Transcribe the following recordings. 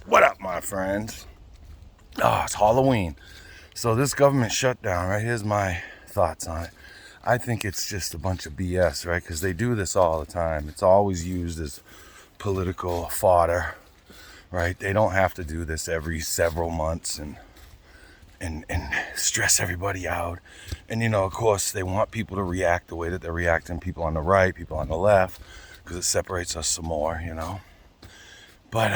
What up, my friends? Oh, it's Halloween. So this government shutdown, right? Here's my thoughts on it. I think it's just a bunch of BS, right? Because they do this all the time. It's always used as political fodder, right? They don't have to do this every several months and stress everybody out. And of course, they want people to react the way that they're reacting. People on the right, people on the left, because it separates us some more. But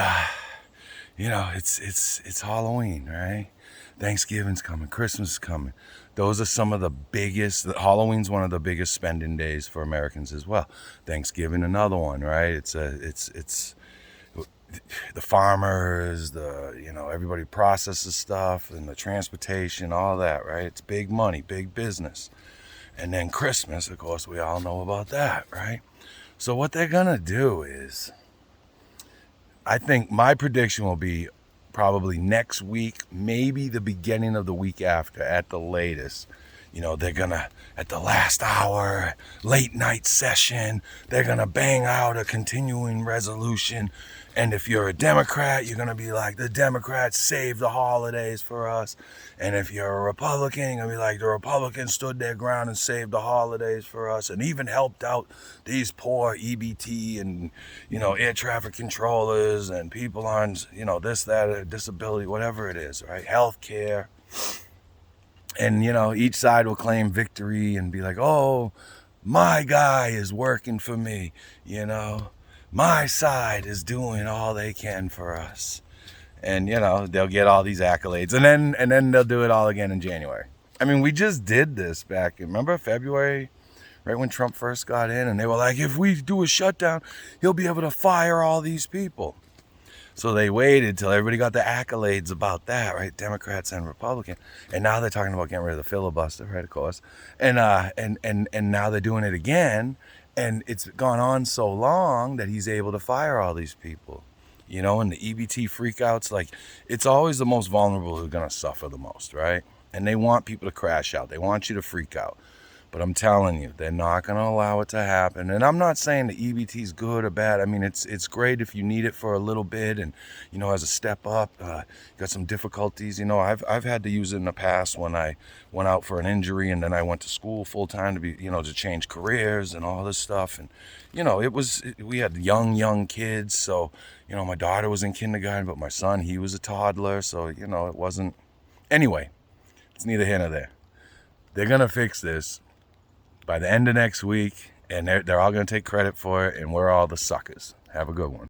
it's Halloween, right? Thanksgiving's coming, Christmas is coming. Those are some of the biggest. Halloween's one of the biggest spending days for Americans as well. Thanksgiving, another one, right? It's the farmers, everybody processes stuff, and the transportation, all that, right? It's big money, big business. And then Christmas, of course, we all know about that, right? So what they're gonna do is, I think my prediction will be probably next week, maybe the beginning of the week after at the latest. They're gonna, at the last hour, late night session, they're gonna bang out a continuing resolution. And if you're a Democrat, you're gonna be like, the Democrats saved the holidays for us. And if you're a Republican, you're gonna be like, the Republicans stood their ground and saved the holidays for us, and even helped out these poor EBT and air traffic controllers and people on this, that, disability, whatever it is, right? Healthcare. And each side will claim victory and be like, oh, my guy is working for me, my side is doing all they can for us. And they'll get all these accolades, and then they'll do it all again in January. I mean, we just did this back in, remember, February, right when Trump first got in, and they were like, if we do a shutdown, he'll be able to fire all these people. So they waited till everybody got the accolades about that, right? Democrats and Republicans. And now they're talking about getting rid of the filibuster, right, of course. And now they're doing it again. And it's gone on so long that he's able to fire all these people. And the EBT freakouts, like, it's always the most vulnerable who are going to suffer the most, right? And they want people to crash out. They want you to freak out. But I'm telling you, they're not going to allow it to happen. And I'm not saying the EBT is good or bad. I mean, it's great if you need it for a little bit and, as a step up. Got some difficulties. I've had to use it in the past when I went out for an injury, and then I went to school full time to be, to change careers and all this stuff. And, we had young kids. So, my daughter was in kindergarten, but my son, he was a toddler. So, it wasn't. Anyway, it's neither here nor there. They're going to fix this by the end of next week, and they're all going to take credit for it, and we're all the suckers. Have a good one.